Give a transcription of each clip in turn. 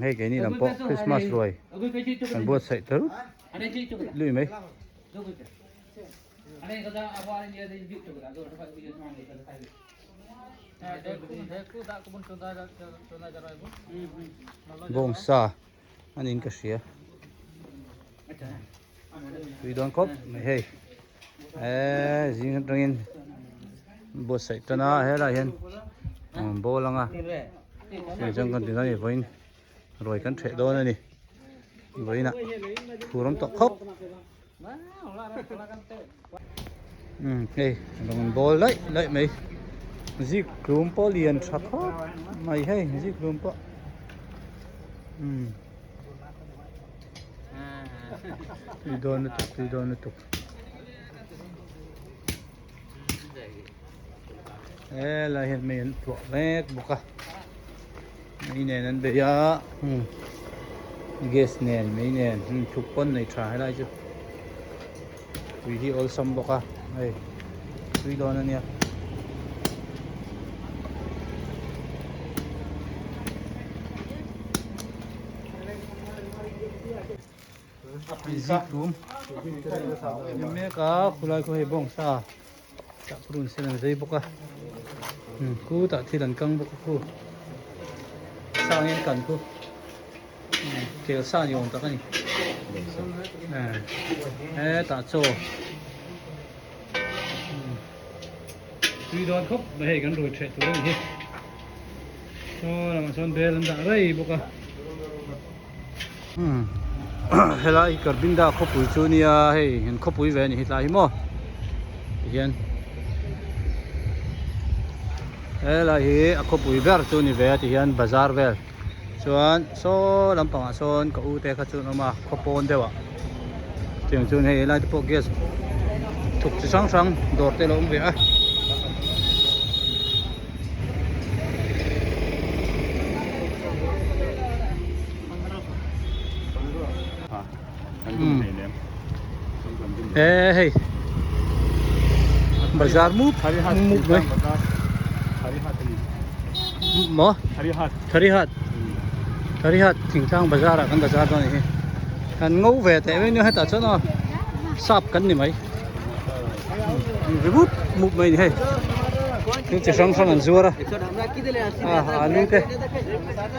Hey cái này làm bộ Christmas rồi, anh buat sậy terus, lui mấy. Bông sa, anh in cái gì? We don't cop, hey, riêng riêng, buat sậy tên à, hay là hiện, bố lăng à, trong con tiếng này với rồi cắn trẻ đôi này nè với nè phù lắm tọt khóc đây đồng bò lấy mày gì cùm bò liền sạch khóc mày hay gì cùm bò tùy đôi nó tục đây là hiện mình thuộc vét bọc à mấy nè anh bây giờ gas nè mấy nè chụp con này trả lại chứ vì thì all sum bọc à đây tùy đôi nữa nè zip room mấy cả kulai ko hebong sa tak perun silang zai bọc à ku tak thilan kang bọc ku sang yên cần cô kiểu sao nhiều ta cái này tạ trâu tuy đoán khóc để hệ gắn rồi chạy tụi nó hết cho làm son bè lần đã đây bốc à hay là cái bình đã khóc bụi chú nia hay hiện khóc bụi về thì lại mò hiện hay là hi khóc bụi về chú nia về thì hiện bazar về chuan so lampang son ka ute kha chu noma khopon dewa tiang chun hei lai po gas thuk chi sang sang dor te lom ve a hey bazar mu mai mo thari hat thỉnh thang bazar à, kan bazar đó này kan ngâu về thế với nhau hết ta cho nó sắp cắn này mấy cái bút mục mày này nhưng chỉ sang sang ăn zua ra alu thế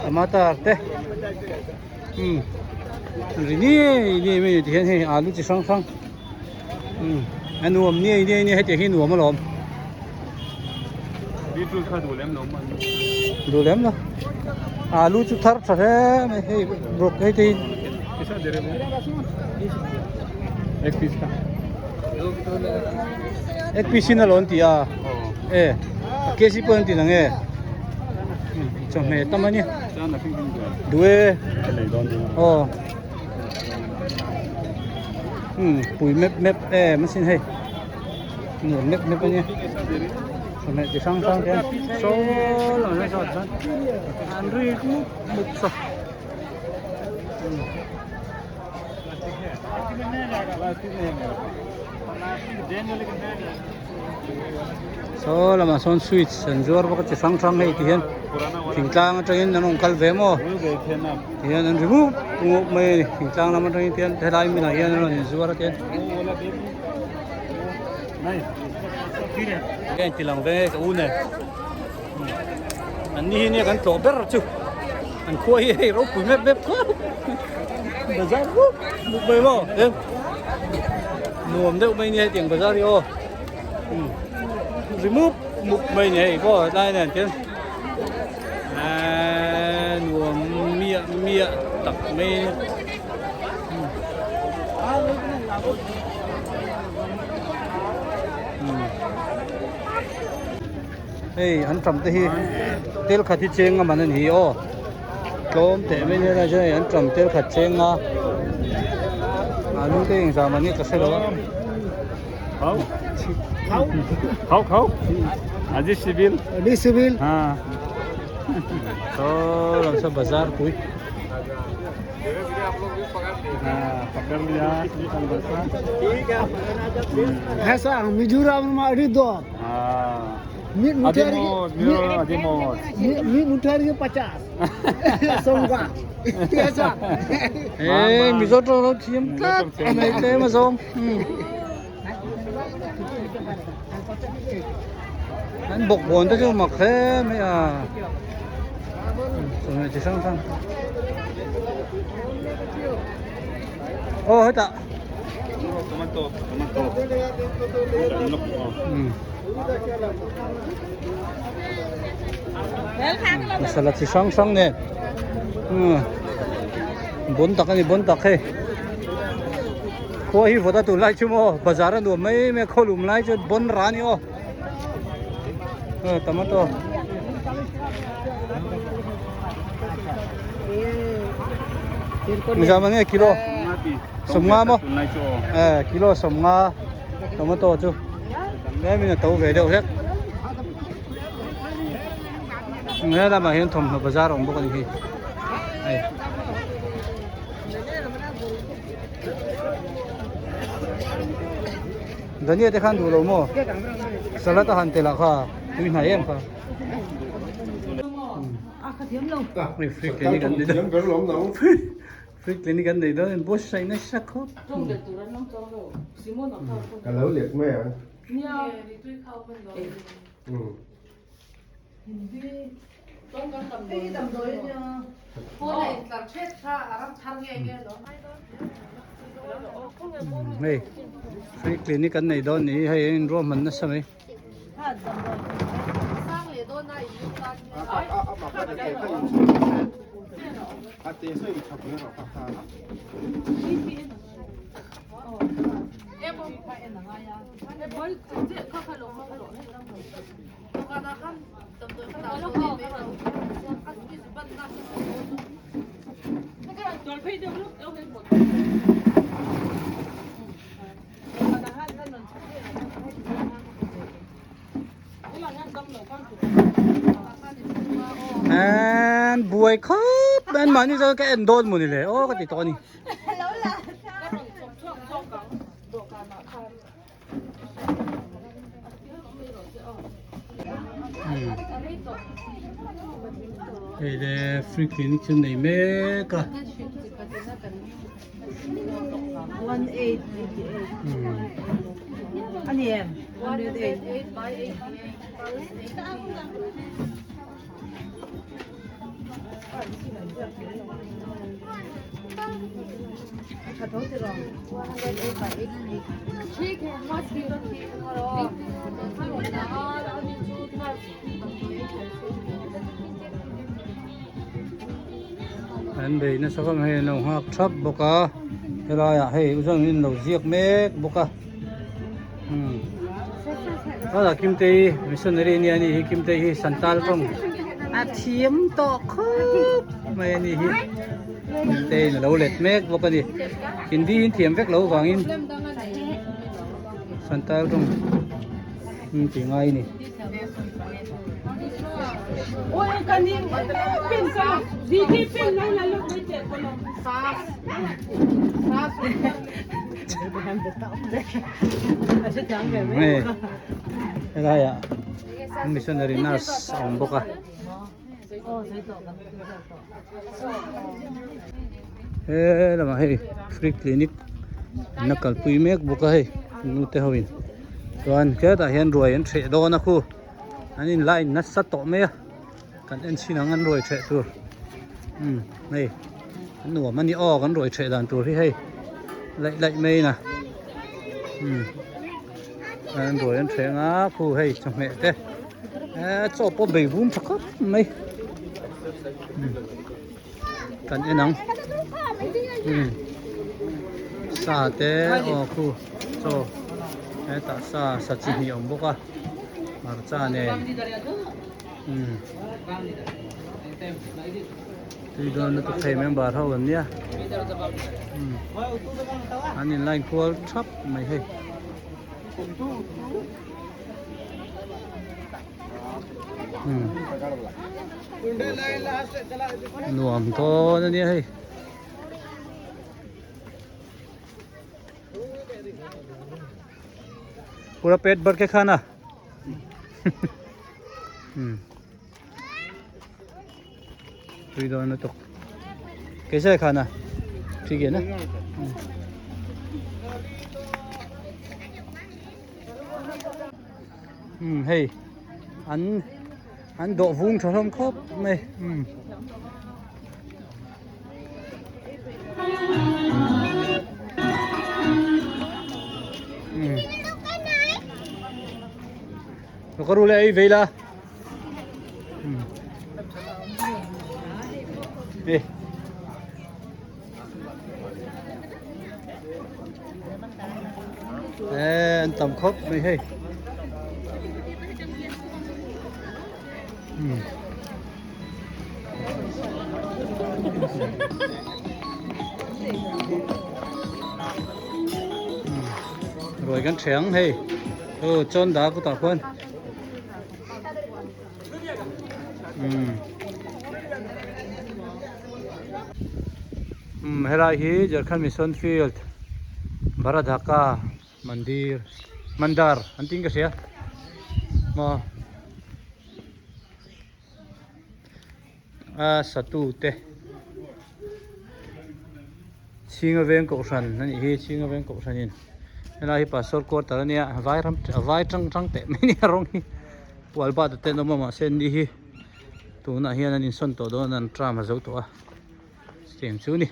tomato thế rồi nè mấy thì hiện alu chỉ sang sang anh nuông nè hết thì nuông mà lòm đi tu khá đủ lắm đó आलू जो थर थर है मैं रोक गई थी कैसा दे रहे हो एक पीस का एक पीस ही ना लोन दिया कैसी पॉइंट ना है चल मैं तब मनी दुए पुई map mesin है map apa ni Sampai di sang-sang kan, sol, ada soal, Andri itu muksa. So lama son switch, sensor pakai di sang-sang ni kian, tingklang macam ini nong kal vemo, kian Andri mu, tunggu mai tingklang nama macam ini kian, terlalu mina kian nong sensor kian. Cái chỉ làm về cái u này, anh đi này cần tổ bớt chứ, anh khui hay rốt cùi mép quá, bây giờ một bề mà, em, nuông đấy bây giờ tiếng bây giờ đi ô, remove một bề này có đây này chứ, nuông mía tập mê. hey an tram te hi tel khat hi cheng a man an hi o tlom te me ne la jai an tram tel khat cheng a alu te ing sa mani ka se lo khâu aji civil Di civil. ha to lam sa bazar pui पकड़ लिया ऐसा मिजोरम में अड़ी दो मीट मुठियारी मीट मुठियारी 50 सोंगा ऐसा eh mi zo to lo thiam kat mai te ma zong an bok bon ta chu ma khe me à rồi chỉ sang sang ô hết ạ tomato salad chỉ sang sang nè bốn tắc này bốn tắc hay coi hi phota tu lai chumo bazar an mấy me kholum lai chu bon rani o tomato bây giờ mà nghe kilo sầm nga mo kilo sầm nga tomato chu đấy mình là tàu về đâu hết nghe là mà hiện thùng ở bazar ông bốc đi này đó như thế khăn đủ lâu mo salad ta hành tê là kha tuy này em kha free clinic gần đây đó free clinic gần đây đó em bớt say nó sắc khóc cả lấu liệt mẹ này free clinic gần này đó ní hay anh ro mình nó sao ấy anh buổi khóc anh mà như giờ cái anh đôn một này ô cái gì to này đây là free clinic trên này mẹ cả 1888. Anh em 108 anh đây nó sao không hay nào học thấp bốc à cái này à hay uzang in lâu giặc mẹ bốc à đó là kim tây missionary này anh kim tây hi santal trong thiếm to khóc mày này hi kim tây là lâu lết mẹ bốc à đi hindi thiếm vét lâu vàng in santal trong chỉ ngay này ôi cái này pin sao gì thì pin này là lúc mới chết con sao này cái này à missionary nurse ông bốc à thế là mà hay free clinic nó cần quý mẹ bốc à hay nu te hoin tuan ke ta hian ruai an the do na khu anin line na sat to me kan en sinang an ruai the tur nei an nuam ani o kan ruai the dan tur hi hei lai mei na an ruai an the nga khu hei chang me te cho po bei bum thakap mei kan enang sa te o khu cho ta sa chi hi om boka marcha ne tuy don nó thấy member hậu ấn nhá anh nhìn line call chop mày hay nuông to nó nhá hay पूरा पेट भर के खाना तो दोनों तो कैसा है खाना ठीक है ना hey anh độ vuông cho không khớp mày nó có rule ấy vậy là đi anh tầm khớp mày hay rồi gắn tráng hay chôn đá của tao quên Hera ही झारखंड मिशन फील्ड भरत ढाका मंदार अंतिम कैसे satu te singa veng ko san nani hi singa veng ko sanin ela hi pastor ko tar nia vai trăng te meni rong hi wal ba te no ma sen di hi tu na hian an in son to don an tram zo to a stem chu ni